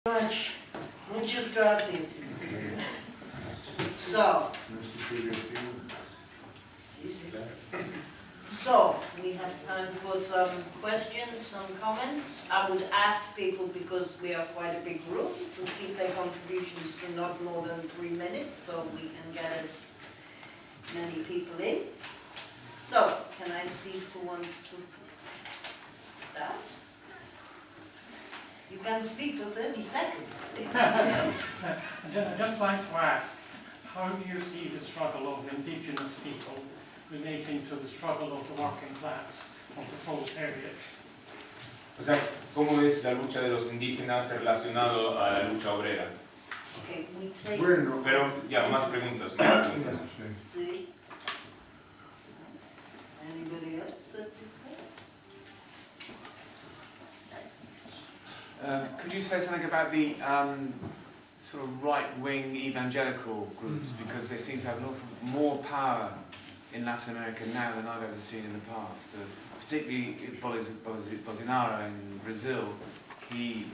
Much. Muchas gracias. So we have time for some questions, some comments. I would ask people, because we are quite a big group, to keep their contributions to not more than 3 minutes, so we can get as many people in. So, can I see who wants to start? You can speak for 30 seconds. I'd just like to ask, how do you see the struggle of indigenous people relating to the struggle of the working class of the post-period? O sea, ¿cómo ves la lucha de los indígenas relacionado a la lucha obrera? Okay, we take... Bueno, Pero ya, más preguntas. Sí. Anybody else at this point? Could you say something about the sort of right-wing evangelical groups, because they seem to have more power in Latin America now than I've ever seen in the past. Particularly Bolsonaro in Brazil, he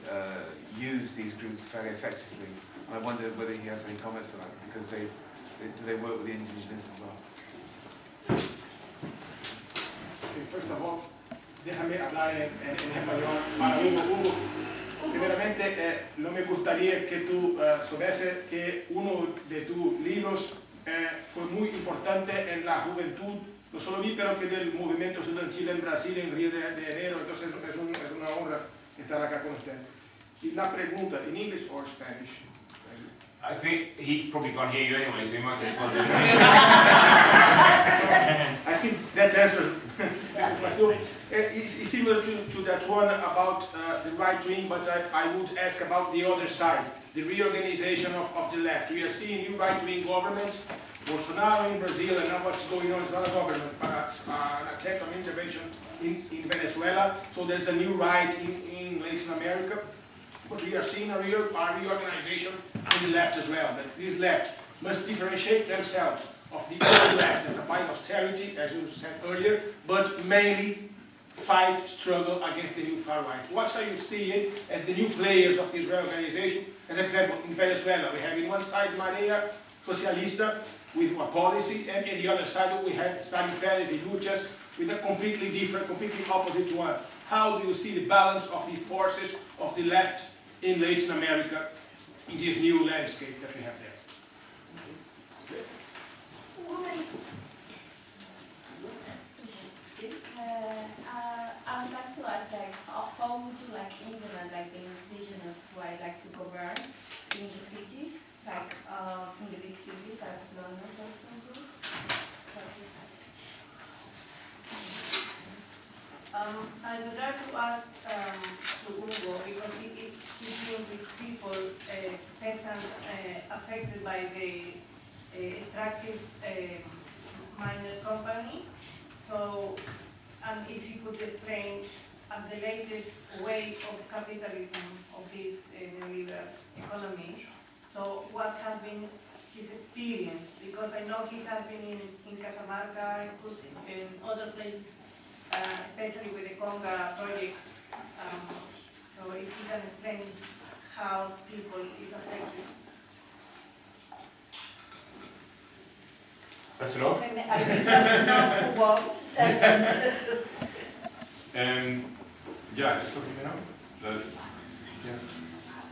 used these groups very effectively. And I wonder whether he has any comments on that, because do they work with the indigenous as well? Okay, first of all, déjame hablar en español para Hugo. Primeramente, no me gustaría que tú supieses que uno de tus libros fue muy importante en la juventud, no solo vi, pero que del movimiento estudiantil en Brasil en Río de Janeiro, entonces es una honra estar acá con usted. Y la pregunta, ¿in English or Spanish? I think he probably can't hear you anyway, so you might just want to... I think that answers it's similar to that one about the right wing, but I would ask about the other side, the reorganization of the left. We are seeing new right-wing governments, Bolsonaro in Brazil, and now what's going on is not a government, but an attempt on intervention in Venezuela. So there's a new right in Latin America. But we are seeing a reorganization in the left as well, that this left must differentiate themselves of the old left that applied austerity, as you said earlier, but mainly fight, struggle against the new far right. What are you seeing as the new players of this reorganization? As example, in Venezuela, we have in one side Maria Socialista with a policy, and in the other side we have Stalin Perez and Luchas with a completely different, completely opposite one. How do you see the balance of the forces of the left in Latin America in this new landscape that we have there? I would like to ask, how would you implement the indigenous way, to govern in the cities, in the big cities, as London, for example? I would like to ask to Hugo, because he deals with people, peasants affected by the extractive miners company. So, and if you could explain as the latest way of capitalism of this neoliberal economy. So, what has been his experience? Because I know he has been in Catamarca, in other places, especially with the Conga project. So, if he can explain how people is affected. That's enough? I think that's enough for what? Ya, ¿esto primero?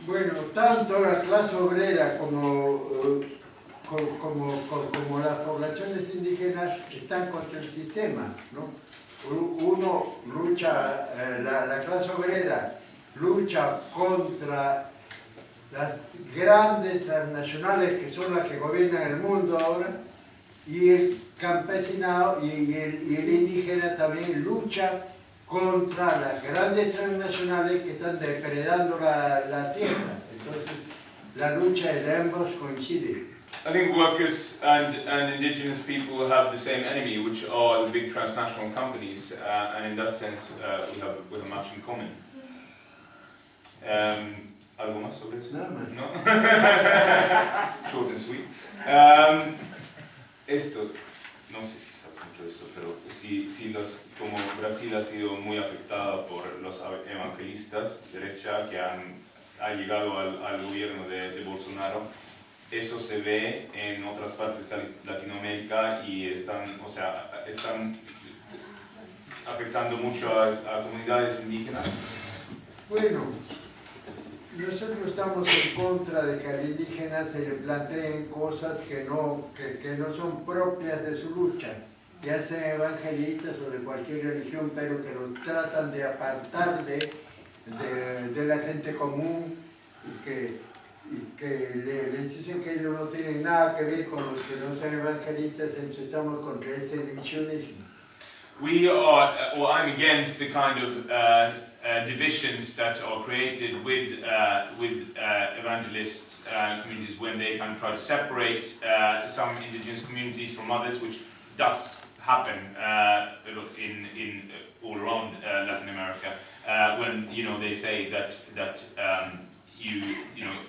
bueno, tanto la clase obrera como las poblaciones indígenas están contra el sistema, ¿no? Uno lucha, la clase obrera lucha contra las grandes transnacionales que son las que gobiernan el mundo ahora, y el campesinado y el indígena también lucha contra las grandes transnacionales que están depredando la tierra. Entonces, la lucha de ambos coincide. I think workers and indigenous people have the same enemy, which are the big transnational companies, and in that sense we have much in common. ¿Algo más sobre eso? Nada más. ¿No? Short and sweet. Esto, no sé si sabes mucho de esto, pero como Brasil ha sido muy afectada por los evangelistas de derecha que han ha llegado al gobierno de Bolsonaro. Eso se ve en otras partes de Latinoamérica y están afectando mucho a comunidades indígenas. Bueno, nosotros estamos en contra de que al indígena se le planteen cosas que no son propias de su lucha, ya sean evangelistas o de cualquier religión, pero que los tratan de apartar de la gente común y que les dicen que ellos no tienen nada que ver con los que no son evangelistas, entonces estamos contra ese divisionismo. I'm against the kind of divisions that are created with evangelist communities when they kind of try to separate some indigenous communities from others, which does happen in all around Latin America. When they say that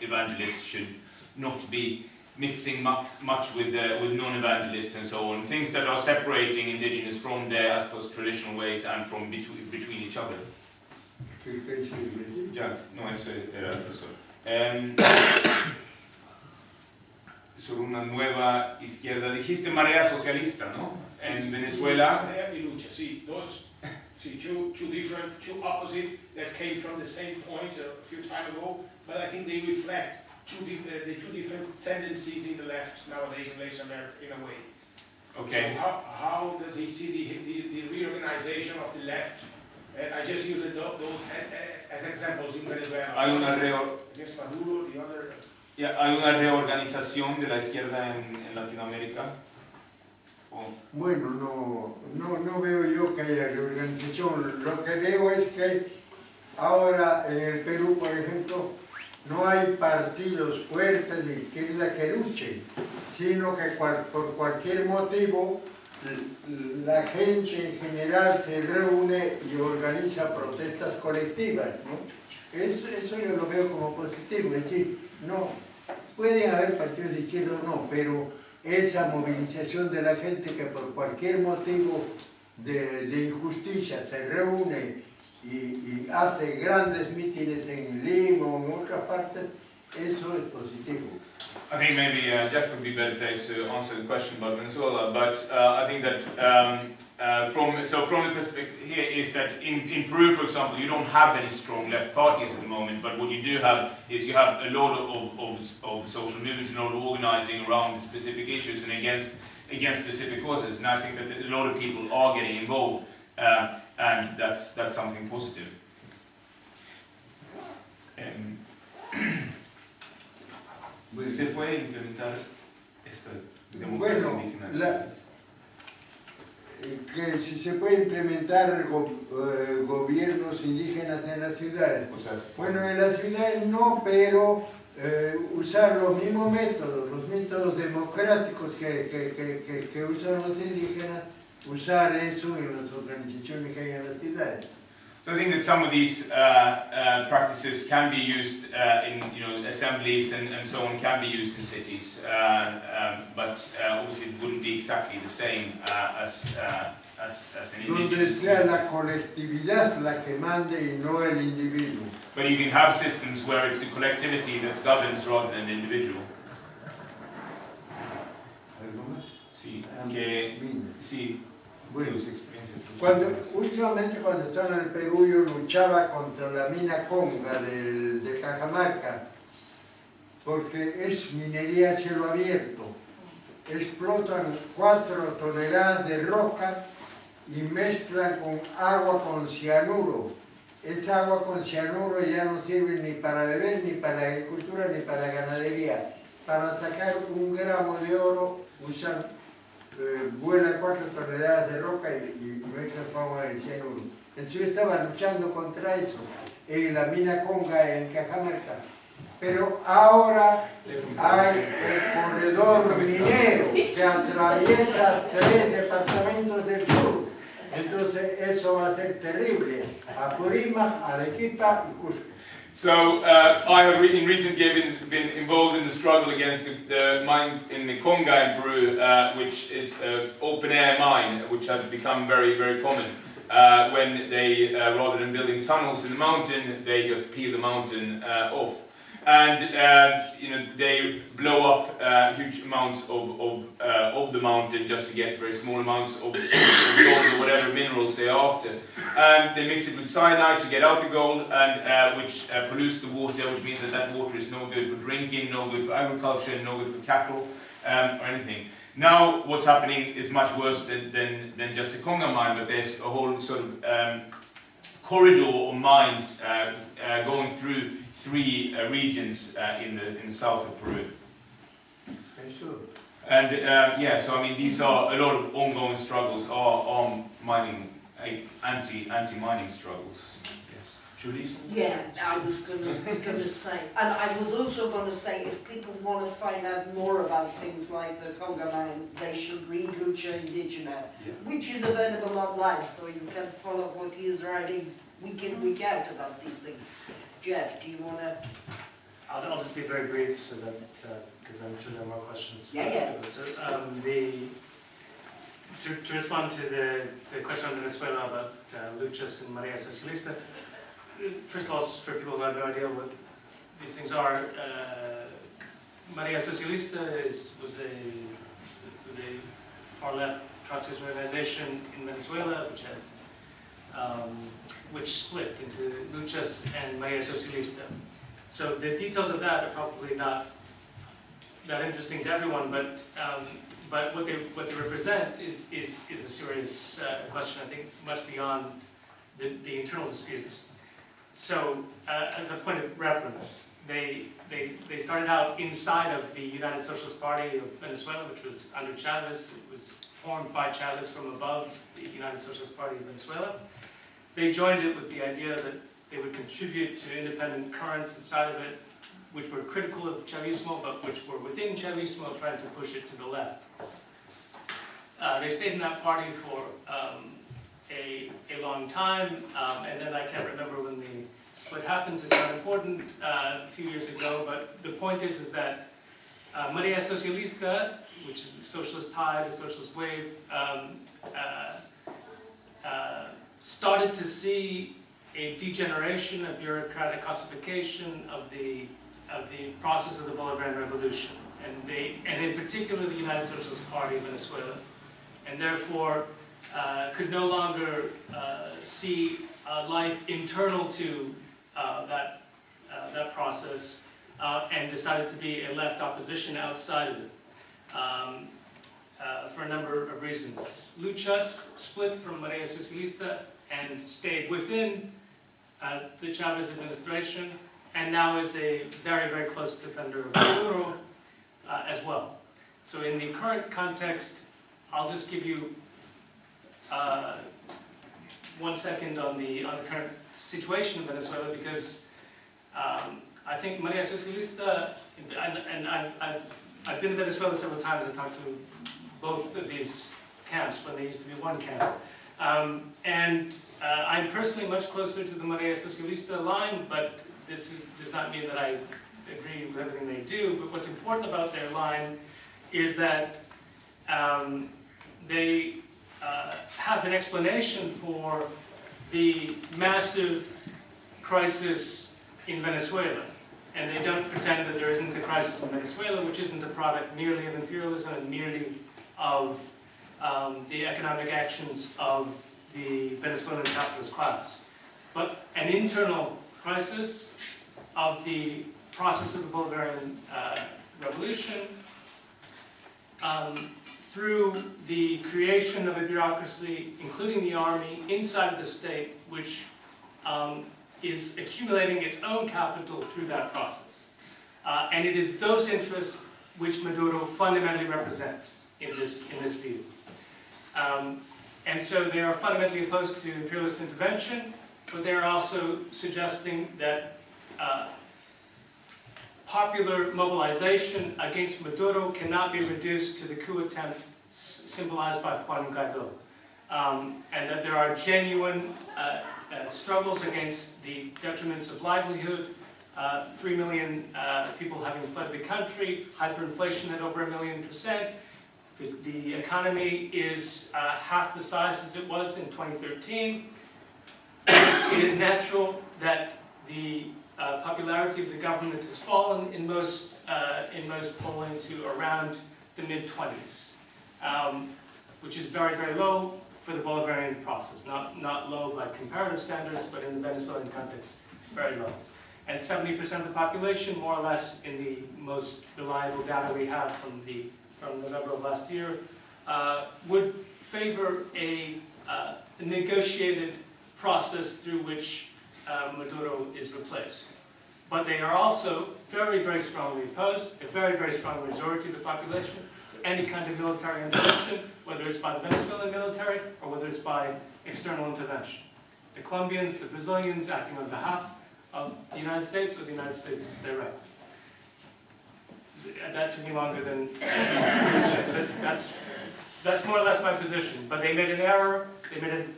evangelists should not be mixing much with non-evangelists and so on, things that are separating indigenous from their, I suppose, traditional ways and from between each other. Ya, no, eso era eso. Sobre una nueva izquierda, dijiste marea socialista, ¿no? En Venezuela. Marea y lucha, sí, two opposite that came from the same point a few time ago, but I think they reflect the two different tendencies in the left nowadays in Latin America, in a way. Okay. So how does he see the reorganization of the left? I just use those as examples in Venezuela. Hay una reorganización de la izquierda en Latinoamérica. Bueno, no veo yo que haya reorganización. Lo que veo es que ahora en el Perú, por ejemplo, no hay partidos fuertes de izquierda que luchen, sino que por cualquier motivo la gente en general se reúne y organiza protestas colectivas, ¿no? Eso yo lo veo como positivo, es decir, no, pueden haber partidos de izquierda o no, pero esa movilización de la gente que por cualquier motivo de injusticia se reúne y hace grandes mítines en Lima o en otras partes, eso es positivo. I think maybe Jeff would be better placed to answer the question about Venezuela, but I think that from the perspective here is that in Peru, for example, you don't have any strong left parties at the moment, but what you do have is you have a lot of social movements and a lot of organizing around specific issues and against specific causes, and I think that a lot of people are getting involved, and that's something positive. ¿Se puede implementar esta democracia indígena? Que si se puede implementar gobiernos indígenas en las ciudades. O sea, bueno, en las ciudades no, pero usar los mismos métodos, los métodos democráticos que usan los indígenas, usar eso en las organizaciones que hay en las ciudades. So I think that some of these practices can be used in assemblies and so on, can be used in cities, but obviously it wouldn't be exactly the same as an indigenous. Donde sea la colectividad la que mande y no el individuo. But you can have systems where it's the collectivity that governs rather than the individual. ¿Algo más? Sí, sí. Bueno, últimamente cuando estaba en el Perú yo luchaba contra la mina Conga de Cajamarca, porque es minería a cielo abierto. Explotan 4 toneladas de roca y mezclan con agua con cianuro. Esa agua con cianuro ya no sirve ni para beber, ni para la agricultura, ni para la ganadería. Para sacar 1 gramo de oro usan vuelan 4 toneladas de roca y mezclan con agua de cianuro. Entonces yo estaba luchando contra eso en la mina Conga en Cajamarca. Pero ahora hay el corredor minero que atraviesa 3 departamentos del sur. Entonces eso va a ser terrible. Apurímac, Arequipa y Cusco. So I have in recent years been involved in the struggle against the mine in the Conga in Peru, which is an open-air mine, which has become very, very common. When they, rather than building tunnels in the mountain, they just peel the mountain off. and you know, they blow up huge amounts of the mountain just to get very small amounts of gold or whatever minerals they're after. And they mix it with cyanide to get out the gold, and which pollutes the water, which means that that water is no good for drinking, no good for agriculture, no good for cattle or anything. Now what's happening is much worse than just a conga mine, but there's a whole sort of corridor of mines going through 3 regions in the south of Peru. And yeah, so I mean, these are a lot of ongoing struggles, are mining, anti-mining struggles. Yes. Julie? Yeah, I was gonna say, and I was also gonna say, if people want to find out more about things like the conga mine, they should read Lucha Indigena, which is available online, so you can follow what he is writing week in, week out about these things. Jeff, do you want to? I'll just be very brief, so that because I'm sure there are more questions. Yeah. So to respond to the question on Venezuela about Luchas and Maria Socialista. First of all, for people who have no idea what these things are, Maria Socialista was a far-left Trotskyist organization in Venezuela, which split into Luchas and Maria Socialista. So the details of that are probably not that interesting to everyone, but what they represent is a serious question, I think, much beyond the internal disputes. So, as a point of reference, they started out inside of the United Socialist Party of Venezuela, which was under Chavez. It was formed by Chavez from above the United Socialist Party of Venezuela. They joined it with the idea that they would contribute to independent currents inside of it, which were critical of Chavismo, but which were within Chavismo, trying to push it to the left. They stayed in that party for a long time, and then I can't remember when the split happens. It's not important. A few years ago, but the point is that Maria Socialista, which is a socialist tide, a socialist wave, started to see a degeneration, a bureaucratic ossification of the process of the Bolivarian Revolution, and in particular the United Socialist Party of Venezuela, and therefore could no longer see life internal to that process, and decided to be a left opposition outside of it, for a number of reasons. Luchas split from Maria Socialista and stayed within the Chavez administration, and now is a very, very close defender of Maduro as well. So in the current context, I'll just give you 1 second on the current situation in Venezuela, because I think Maria Socialista, and I've been to Venezuela several times. I talked to both of these camps when they used to be one camp. And I'm personally much closer to the Maria Socialista line, but this does not mean that I agree with everything they do. But what's important about their line is that they have an explanation for the massive crisis in Venezuela. And they don't pretend that there isn't a crisis in Venezuela, which isn't a product merely of imperialism and merely of the economic actions of the Venezuelan capitalist class, but an internal crisis of the process of the Bolivarian Revolution, through the creation of a bureaucracy, including the army, inside the state, which is accumulating its own capital through that process. And it is those interests which Maduro fundamentally represents in this view. And so they are fundamentally opposed to imperialist intervention, but they are also suggesting that popular mobilization against Maduro cannot be reduced to the coup attempt symbolized by Juan Guaido, and that there are genuine struggles against the detriments of livelihood, 3 million people having fled the country, hyperinflation at over 1 million %. The economy is half the size as it was in 2013. It is natural that the popularity of the government has fallen in most polling to around the mid-20s, which is very, very low for the Bolivarian process. Not low by comparative standards, but in the Venezuelan context, very low. And 70% of the population, more or less, in the most reliable data we have from November of last year, would favor a negotiated process through which Maduro is replaced. But they are also very, very strongly opposed, a very, very strong majority of the population, to any kind of military intervention, whether it's by the Venezuelan military or whether it's by external intervention. The Colombians, the Brazilians acting on behalf of the United States or the United States directly. That took me longer than but that's more or less my position. But they made an error. They made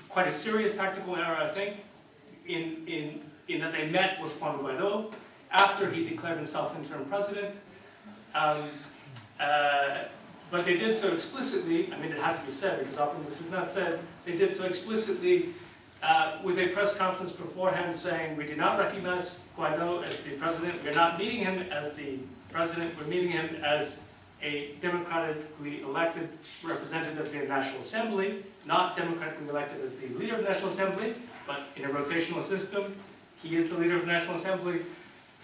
quite a serious tactical error, I think, in that they met with Juan Guaidó after he declared himself interim president. But they did so explicitly. I mean, it has to be said because often this is not said. They did so explicitly with a press conference beforehand saying, we do not recognize Guaidó as the president. We're not meeting him as the president. We're meeting him as a democratically elected representative of the National Assembly, not democratically elected as the leader of the National Assembly, but in a rotational system. He is the leader of the National Assembly.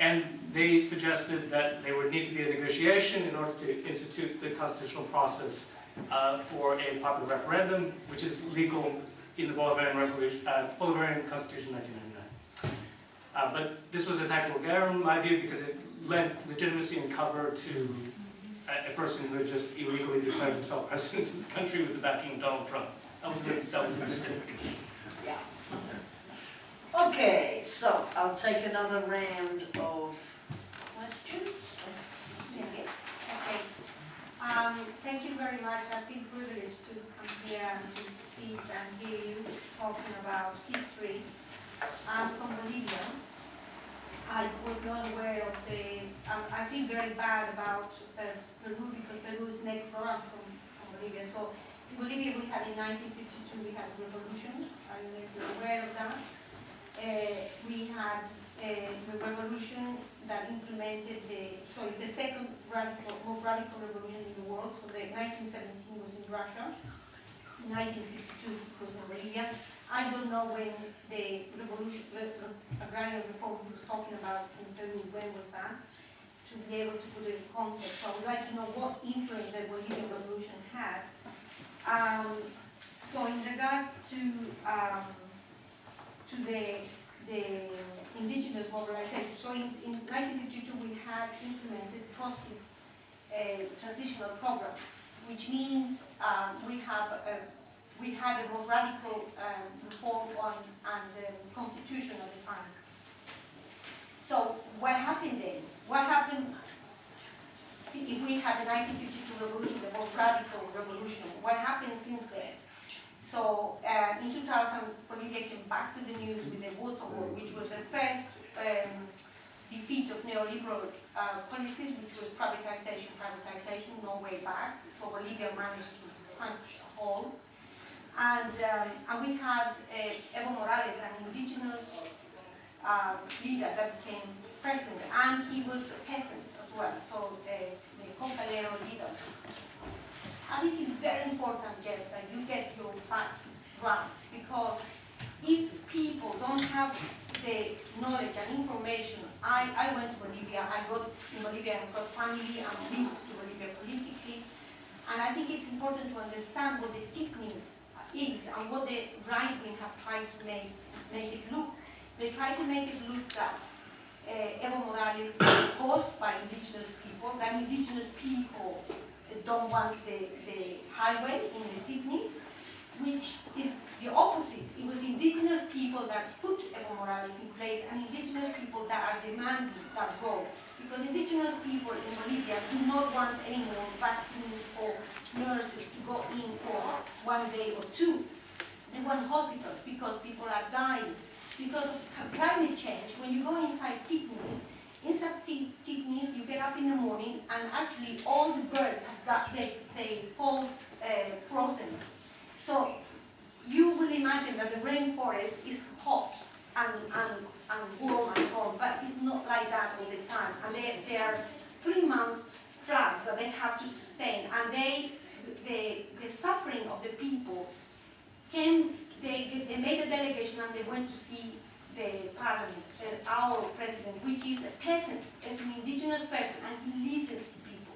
And they suggested that there would need to be a negotiation in order to institute the constitutional process for a popular referendum, which is legal in the Bolivarian Constitution 1999. But this was a tactical error in my view because it lent legitimacy and cover to a person who had just illegally declared himself president of the country with the backing of Donald Trump. That was a mistake. Yeah. Okay, so I'll take another round of questions. Okay. Thank you very much. I feel privileged to come here and to sit and hear you talking about history. I'm from Bolivia. I was not aware of I feel very bad about Peru because Peru is next door. I'm from Bolivia. So in Bolivia we had in 1952 we had a revolution. I don't know if you're aware of that. We had a revolution that implemented the second most radical revolution in the world. So the 1917 was in Russia, 1952 was in Bolivia. I don't know when the agrarian reform he was talking about in Peru, when was that, to be able to put it in context. So I would like to know what influence the Bolivian revolution had. So in regards to the indigenous mobilization. So in 1952 we had implemented Trotsky's transitional program, which means we had a more radical reform and constitution at the time. So what happened then? What happened? See, if we had the 1952 revolution, the most radical revolution, what happened since then? So in 2000, Bolivia came back to the news with the water war, which was the first defeat of neoliberal policies, which was privatization, no way back. So Bolivia managed to punch a hole. And we had Evo Morales, an indigenous leader that became president, and he was a peasant as well, so the Compalero leader. And it is very important, Jeff, that you get your facts right, because if people don't have the knowledge and information, I went to Bolivia, in Bolivia I got family, I'm linked to Bolivia politically, and I think it's important to understand what the techniques is and what the right wing have tried to make it look. They try to make it look that Evo Morales is caused by indigenous people, that indigenous people don't want the highway in the Tifni, which is the opposite. It was indigenous people that put Evo Morales in place and indigenous people that are demanding that road. Because indigenous people in Bolivia do not want any more vaccines or nurses to go in for 1 day or two. They want hospitals because people are dying. Because of climate change, when you go inside Tifnis, you get up in the morning and actually all the birds have got, they fall frozen. So you will imagine that the rainforest is hot and warm and so on, but it's not like that all the time. And they are 3-month floods that they have to sustain, and the suffering of the people came. They made a delegation and they went to see the parliament, our president, which is a peasant, is an indigenous person, and he listens to people.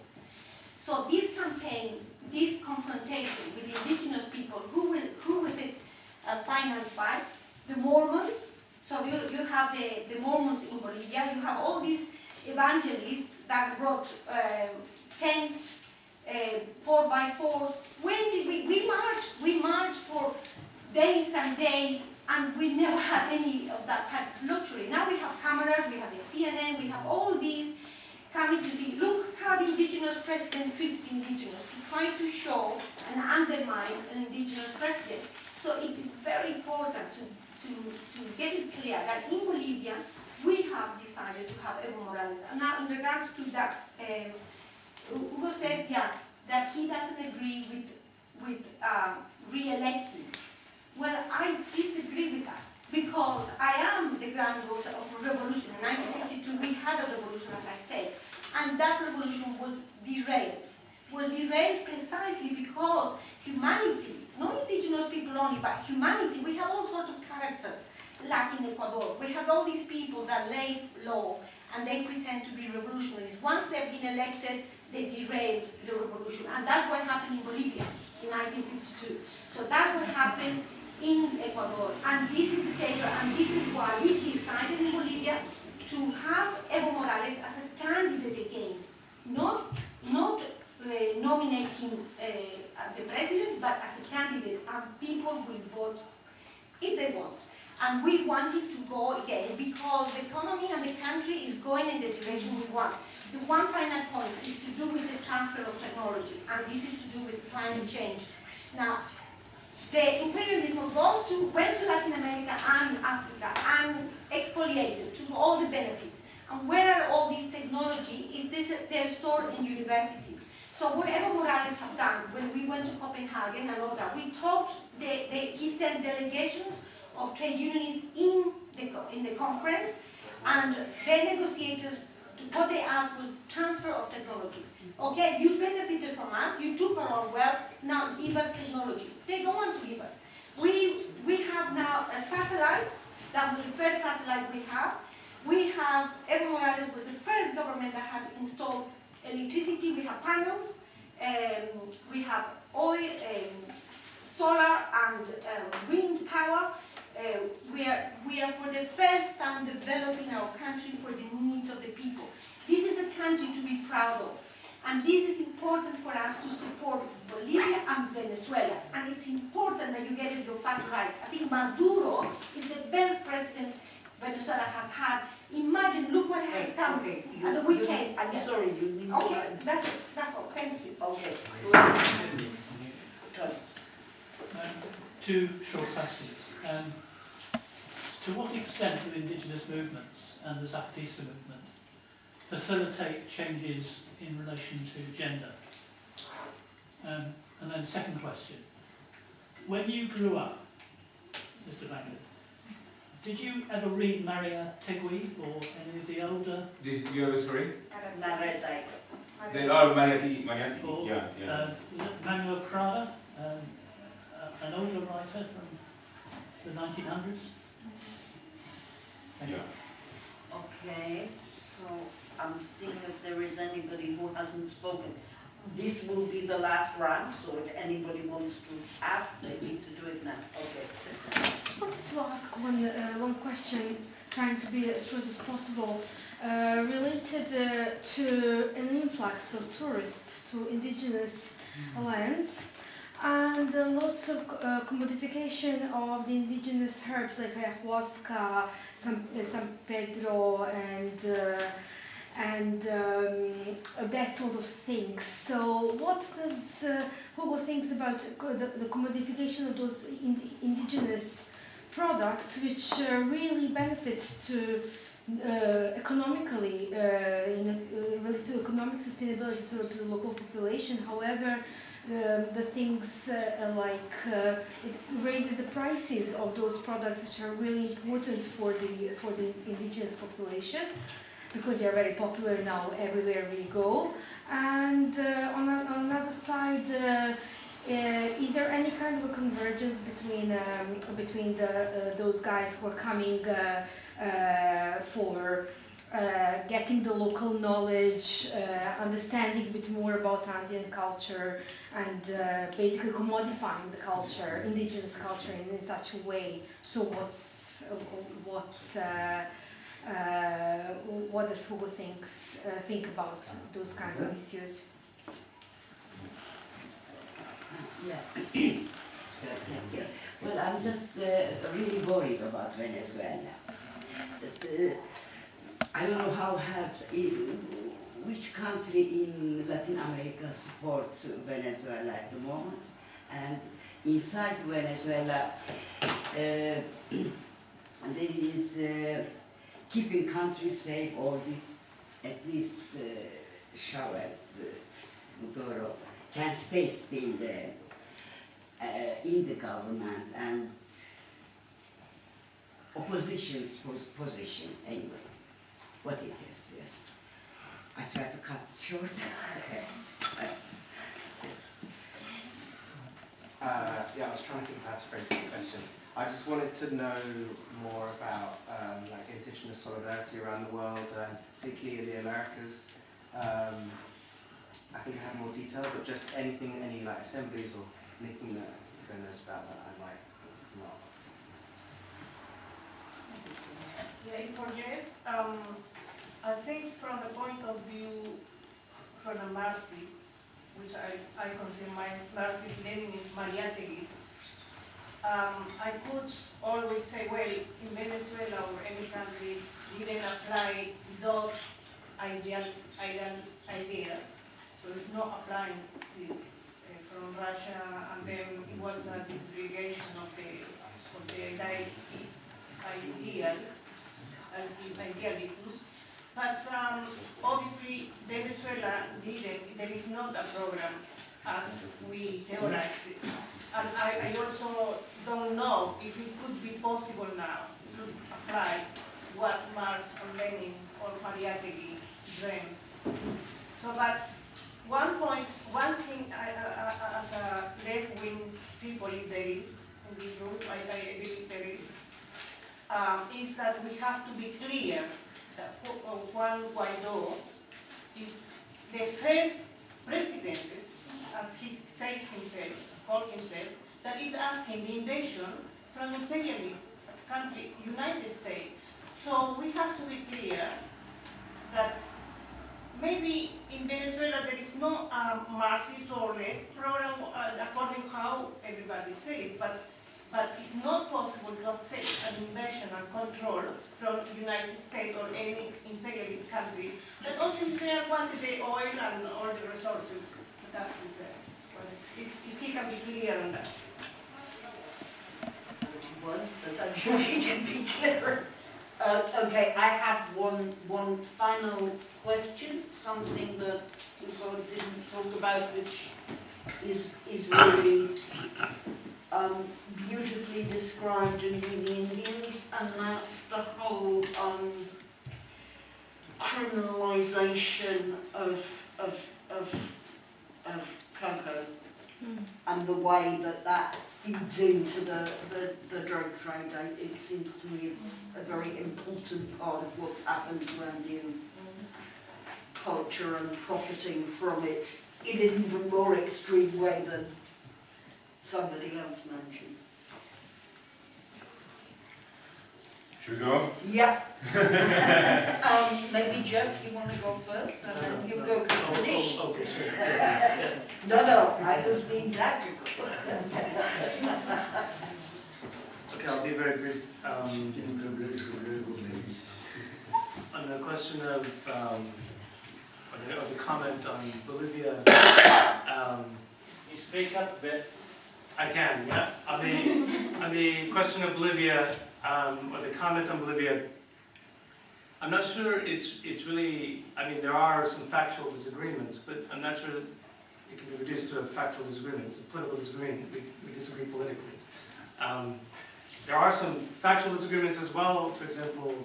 So this campaign, this confrontation with the indigenous people, who was it financed by? The Mormons. So you have the Mormons in Bolivia, you have all these evangelists that brought tents, 4x4s. When did we marched for days and days, and we never had any of that type of luxury. Now we have cameras, we have the CNN, we have all these coming to see, look how the indigenous president treats the indigenous, to try to show and undermine an indigenous president. So it is very important to get it clear that in Bolivia, we have decided to have Evo Morales. And now in regards to that, Hugo says, that he doesn't agree with re-electing. Well, I disagree with that, because I am the granddaughter of a revolution. In 1952, we had a revolution, as I said, and that revolution was derailed. Was derailed precisely because humanity, not indigenous people only, but humanity, we have all sorts of characters, like in Ecuador. We have all these people that lay low, and they pretend to be revolutionaries. Once they've been elected, they derail the revolution. And that's what happened in Bolivia in 1952. So that's what happened in Ecuador. And this is the danger, and this is why we decided in Bolivia to have Evo Morales as a candidate again. Not nominate him the president, but as a candidate, and people will vote if they want. And we want it to go again because the economy and the country is going in the direction we want. The one final point is to do with the transfer of technology, and this is to do with climate change. Now, the imperialism went to Latin America and Africa and exfoliated to all the benefits. And where are all these technology? They're stored in universities. So whatever Morales have done, when we went to Copenhagen and all that, we talked, he sent delegations of trade unionists in the conference, and their negotiators, what they asked was transfer of technology. Okay, you benefited from us, you took our own wealth, now give us technology. They don't want to give us. We have now a satellite, that was the first satellite we have. We have, Evo Morales was the first government that had installed electricity. We have panels, we have oil, solar and wind power. We are for the first time developing our country for the needs of the people. This is a country to be proud of. And this is important for us to support Bolivia and Venezuela. And it's important that you get your fact right. I think Maduro is the best president Venezuela has had. Imagine, look what has come at the weekend. I'm sorry, you need to... Okay, that's it. That's all. Thank you. Okay. Two short questions. To what extent do indigenous movements and the Zapatista movement facilitate changes in relation to gender? And then second question. When you grew up, Mr. Blanco, did you ever read Maria Tegui or any of the older? Did you ever, sorry? Mariette. Mariette, Or, yeah. was it Manuel Prada, an older writer from the 1900s? Thank you. Okay, so I'm seeing if there is anybody who hasn't spoken. This will be the last round, so if anybody wants to ask, they need to do it now. Okay. I just wanted to ask one question, trying to be as short as possible, related to an influx of tourists to indigenous lands and lots of commodification of the indigenous herbs like ayahuasca, San Pedro, and that sort of things. So what does Hugo thinks about the commodification of those indigenous products, which really benefits to economically, related to economic sustainability to the local population. However, the things it raises the prices of those products which are really important for the indigenous population, because they are very popular now everywhere we go. And on another side, is there any kind of a convergence between those guys who are coming for getting the local knowledge, understanding a bit more about Andean culture, and basically commodifying the culture, indigenous culture, in such a way? So what does Hugo think about those kinds of issues? Yeah. So, thank you. Well, I'm just really worried about Venezuela. I don't know how helps. Which country in Latin America supports Venezuela at the moment? And inside Venezuela, there is keeping countries safe, or this, at least Chavez, Maduro, can stay still in the government, and opposition's position anyway. What it is, yes. I try to cut short. Yeah, I was trying to think of how to phrase this question. I just wanted to know more about like indigenous solidarity around the world, particularly in the Americas. I think I have more detail, but just anything, any like assemblies or anything that knows about that I might not. Yeah, for Jeff, I think from the point of view from a Marxist, which I consider my Marxist Leninist Mariategist, I could always say, well, in Venezuela or any country, didn't apply those ideas, so it's not applying to, from Russia, and then it was a disgregation of the ideas, idealisms. But obviously, Venezuela didn't. There is not a program as we theorize it. And I also don't know if it could be possible now to apply what Marx or Lenin or Mariátegui dreamed. So, but one thing as a left-wing people, if there is in this group, I believe there is that we have to be clear that Juan Guaidó is the first president, as he said himself, called himself, that is asking the invasion from imperialist country, United States. So we have to be clear that maybe in Venezuela there is no Marxist or left program according to how everybody says, but it's not possible to accept an invasion and control from United States or any imperialist country that only they wanted the oil and all the resources. That's it. If he can be clear on that. He was, but I'm sure he can be clearer. Okay, I have one final question, something that Hugo didn't talk about, which is really beautifully described in We the Indians, and that's the whole criminalization of cocoa, and the way that feeds into the drug trade. It seems to me it's a very important part of what's happened to Andean culture and profiting from it in an even more extreme way than somebody else mentioned. Should we go? Yeah. Maybe Jeff, you want to go first, and then you go finish. Okay, sure. No, I was being tactical. Okay, I'll be very brief. On the question of the comment on Bolivia, you speak up a bit. I can, yeah. On the question of Bolivia, or the comment on Bolivia, I'm not sure it's really. I mean, there are some factual disagreements, but I'm not sure it can be reduced to a factual disagreement. It's a political disagreement. We disagree politically. There are some factual disagreements as well. For example,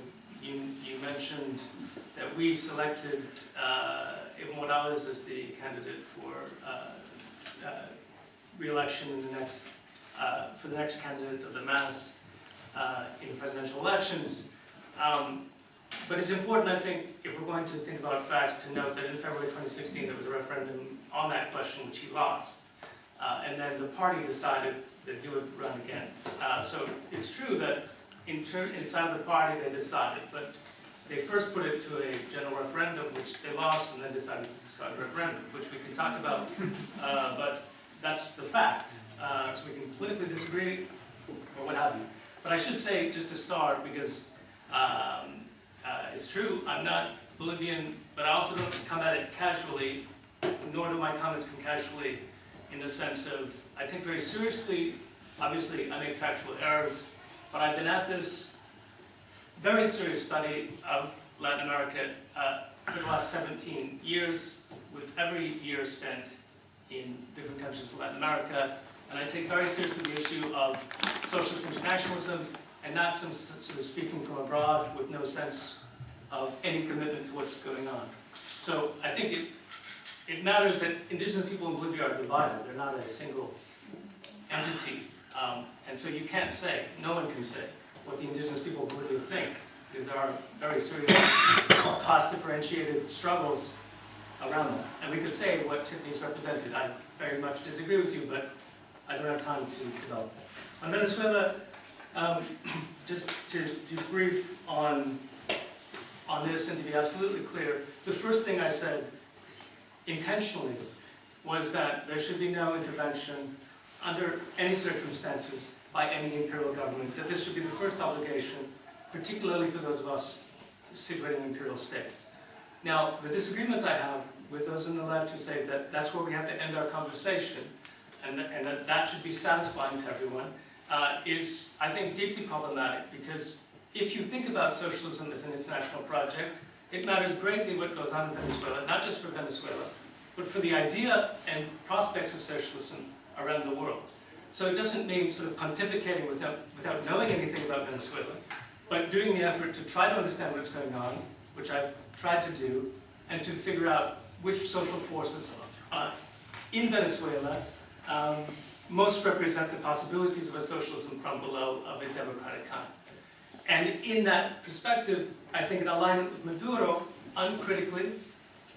you mentioned that we selected Evo Morales as the candidate for re-election in the next, for the next candidate of the MAS in presidential elections. But it's important, I think, if we're going to think about facts, to note that in February 2016 there was a referendum on that question which he lost. And then the party decided that he would run again. So it's true that inside the party they decided, but they first put it to a general referendum, which they lost, and then decided to discard the referendum, which we can talk about, but that's the fact. So we can politically disagree, or what have you. But I should say, just to start, because it's true, I'm not Bolivian, but I also don't come at it casually, nor do my comments come casually, in the sense of, I take very seriously, obviously I make factual errors, but I've been at this very serious study of Latin America for the last 17 years, with every year spent in different countries of Latin America, and I take very seriously the issue of socialist internationalism, and not some sort of speaking from abroad with no sense of any commitment to what's going on. So I think it matters that indigenous people in Bolivia are divided. They're not a single entity. And so you can't say, no one can say, what the indigenous people of Bolivia think, because there are very serious class-differentiated struggles around them. And we could say what Tiffany's represented. I very much disagree with you, but I don't have time to develop that. On Venezuela, just to be brief on this and to be absolutely clear, the first thing I said intentionally was that there should be no intervention under any circumstances by any imperial government, that this should be the first obligation, particularly for those of us situated in imperial states. Now, the disagreement I have with those on the left who say that that's where we have to end our conversation and that should be satisfying to everyone is, I think, deeply problematic, because if you think about socialism as an international project, it matters greatly what goes on in Venezuela, not just for Venezuela, but for the idea and prospects of socialism around the world. So it doesn't mean sort of pontificating without knowing anything about Venezuela, but doing the effort to try to understand what's going on, which I've tried to do, and to figure out which social forces in Venezuela most represent the possibilities of a socialism from below of a democratic kind. And in that perspective, I think an alignment with Maduro, uncritically,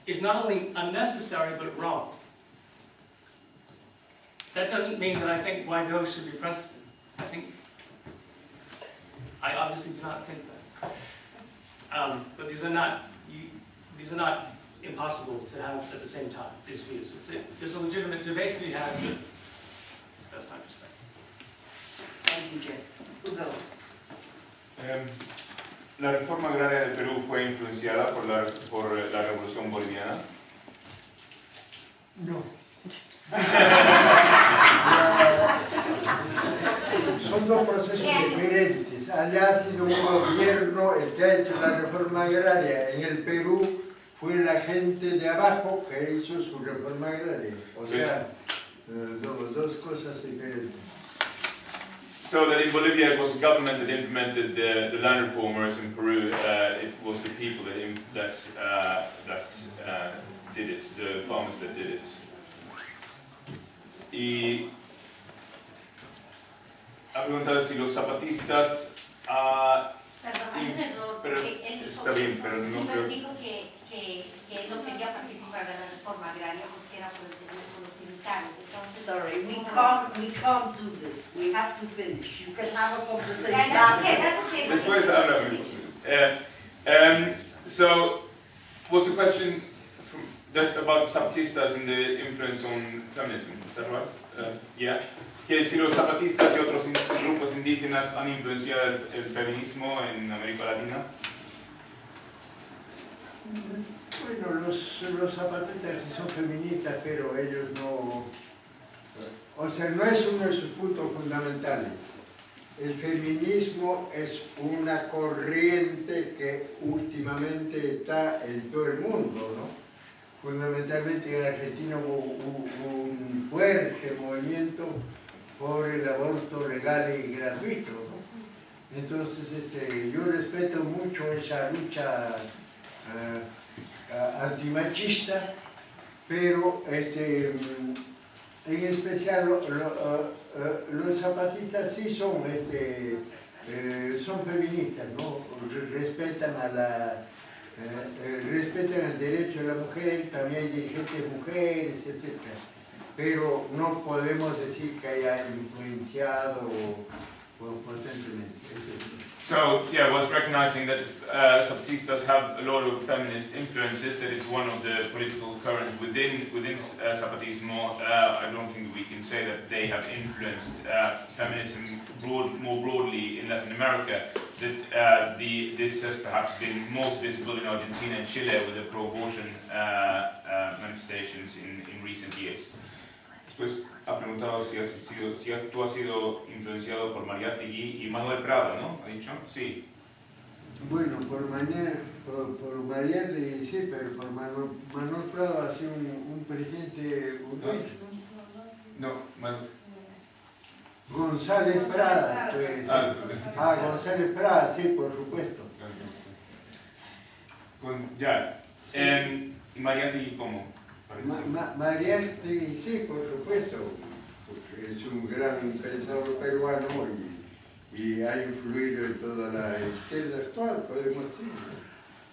is not only unnecessary, but wrong. That doesn't mean that I think Guaido should be president. I obviously do not think that. But these are not impossible to have at the same time, these views. There's a legitimate debate to be had, but that's my perspective. Thank you, Jeff. Hugo. La reforma agraria del Perú fue influenciada por la revolución boliviana. No. Son dos procesos diferentes. Allá ha sido un gobierno el que ha hecho la reforma agraria. En el Perú fue la gente de abajo que hizo su reforma agraria. O sea, dos cosas diferentes. So that in Bolivia it was the government that implemented the land reformers. In Peru it was the people that did it, the farmers that did it. Y ha preguntado si los zapatistas... Perdón, hay un error. Pero Él dijo, está bien, pero no sí, creo... pero dijo que él no quería participar de la reforma agraria porque era por los militares. Entonces, Sorry, we can't do this. We have to finish. You can have a conversation. That's okay. Después so, was the question about Zapatistas and the influence on feminism, is that right? Yeah. Que si los zapatistas y otros grupos indígenas han influenciado el feminismo en América Latina. Bueno, los zapatistas son feministas, pero ellos no... O sea, no es uno de sus puntos fundamentales. El feminismo es una corriente que últimamente está en todo el mundo, ¿no? Fundamentalmente fundamentalmente en Argentina hubo un fuerte movimiento por el aborto legal y gratuito, ¿no? Entonces yo respeto mucho esa lucha antimachista, pero en especial los zapatistas sí son feministas, ¿no? Respetan respetan el derecho de la mujer, también hay dirigentes mujeres, etc. Pero no podemos decir que haya influenciado potentemente. So, yeah, was recognizing that Zapatistas have a lot of feminist influences, that it's one of the political currents within Zapatismo. I don't think we can say that they have influenced feminism more broadly in Latin America. That this has perhaps been most visible in Argentina and Chile with the pro-abortion manifestations in recent years. Después ha preguntado si tú has sido influenciado por Mariátegui y Manuel Prada, ¿no? ¿Ha dicho? Sí. Bueno, por Mariátegui sí, pero por Manuel Prada ha sido un presidente burgués. No, González Prada, pues. González Prada, sí, por supuesto. Ya. ¿Y Mariátegui cómo? Mariátegui, sí, por supuesto, porque es un gran pensador peruano y ha influido en toda la izquierda actual, podemos decir.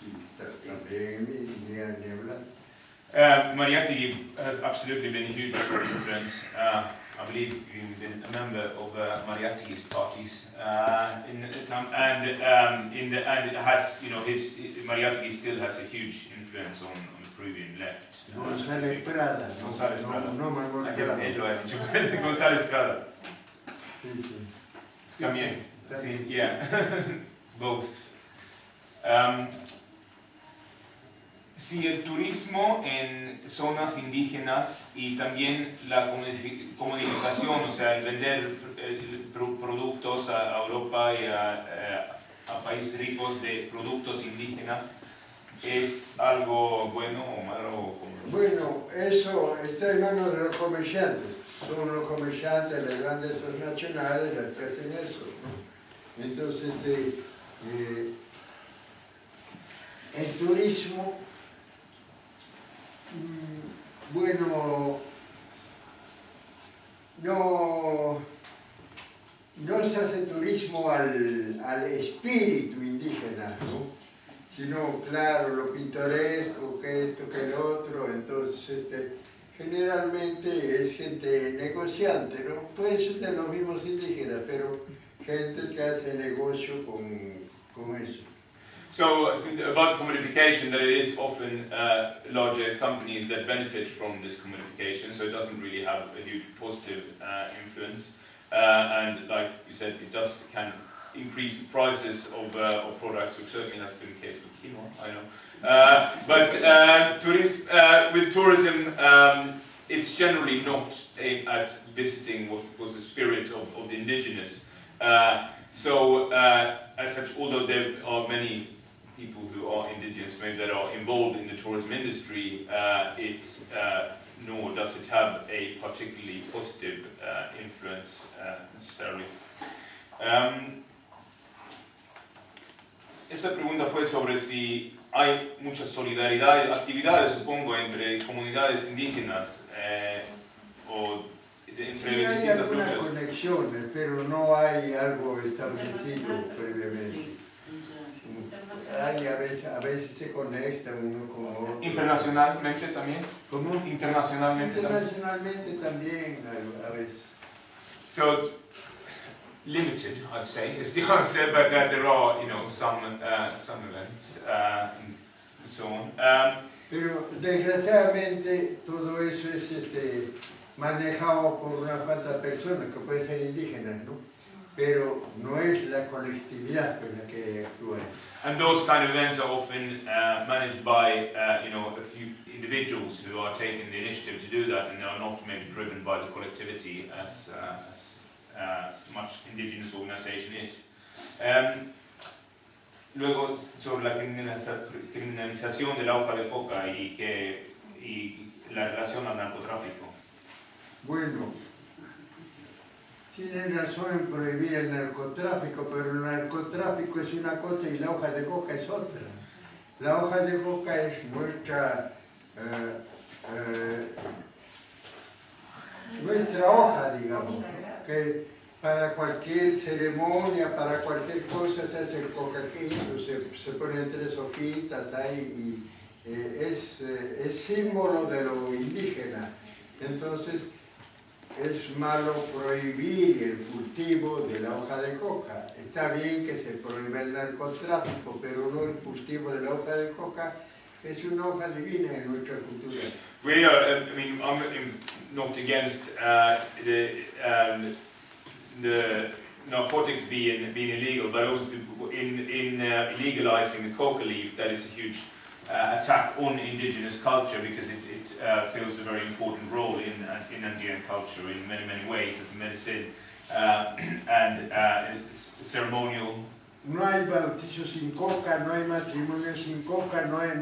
Y también ni hablar. Mariátegui has absolutely been a huge influence. I believe you've been a member of Mariátegui's parties in the time, and it has, you know, Mariátegui still has a huge influence on the Peruvian left. González Prada. González Prada. No Manuel Prada. Él lo ha dicho. González Prada. Sí, sí. También. Sí, yeah. Both. Si el turismo en zonas indígenas y también la comunicación, o sea, el vender productos a Europa y a países ricos de productos indígenas, ¿es algo bueno o malo? Bueno, eso está en manos de los comerciantes. Son los comerciantes, las grandes transnacionales las que hacen eso, ¿no? Entonces, el turismo, bueno, no se hace turismo al espíritu indígena, ¿no? Sino, claro, lo pintoresco, que esto, que el otro. Entonces, generalmente es gente negociante, ¿no? Pueden ser de los mismos indígenas, pero gente que hace negocio con eso. So, about commodification, that it is often larger companies that benefit from this commodification, so it doesn't really have a huge positive influence. And like you said, it can increase the prices of products, which certainly has been the case with quinoa, I know. But with tourism, it's generally not aimed at visiting what was the spirit of the indigenous. So, as such, although there are many people who are indigenous, maybe that are involved in the tourism industry, nor does it have a particularly positive influence necessarily. Esa pregunta fue sobre si hay mucha solidaridad, actividades, supongo, entre comunidades indígenas o entre Sí, hay distintas algunas luchas. conexiones, pero no hay algo establecido previamente. A veces se conectan uno con otro. Internacionalmente también. ¿Cómo? Internacionalmente también. Internacionalmente también a veces. So, limited, I'd say, is the answer, but there are, some events and so on. Pero desgraciadamente todo eso es manejado por una cuantas personas que pueden ser indígenas, ¿no? Pero no es la colectividad con la que actúan. And those kind of events are often managed by, a few individuals who are taking the initiative to do that, and they are not maybe driven by the collectivity as much indigenous organization is. Luego, sobre la criminalización de la hoja de coca y la relación al narcotráfico. Bueno, tienen razón en prohibir el narcotráfico, pero el narcotráfico es una cosa y la hoja de coca es otra. La hoja de coca es nuestra hoja, digamos, que para cualquier ceremonia, para cualquier cosa se hace el cocaquito, se ponen 3 hojitas ahí y es símbolo de lo indígena. Entonces es malo prohibir el cultivo de la hoja de coca. Está bien que se prohíba el narcotráfico, pero no el cultivo de la hoja de coca, es una hoja divina en nuestra cultura. We are, I mean, I'm not against the narcotics being illegal, but also in legalizing the coca leaf, that is a huge attack on indigenous culture, because it fills a very important role in Andean culture in many ways, as medicine and ceremonial. No hay bautizo sin coca, no hay matrimonio sin coca, no hay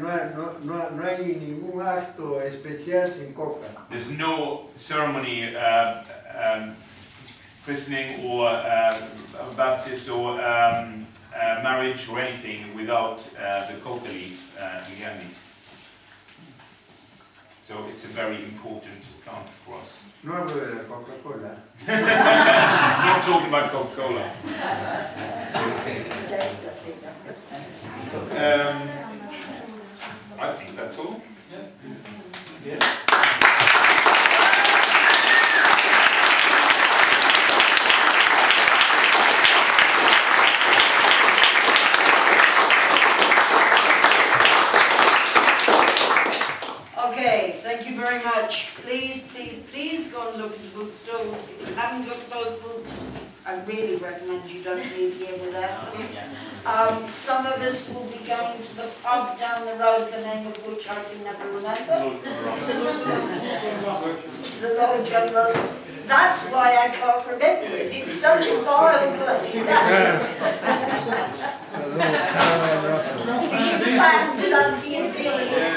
ningún acto especial sin coca. There's no ceremony, christening or baptist or marriage or anything without the coca leaf behind it. So it's a very important plant for us. No hablo de la Coca-Cola. Not talking about Coca-Cola. I think that's all. Yeah. Okay, thank you very much. Please go and look at the bookstores. If you haven't got both books, I really recommend you don't leave here without them. Some of us will be going to the pub down the road, the name of which I can never remember. The Lord John Russell. That's why I can't remember it. It's such a vile bloody name. He should planned an anti-imperialist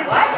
What?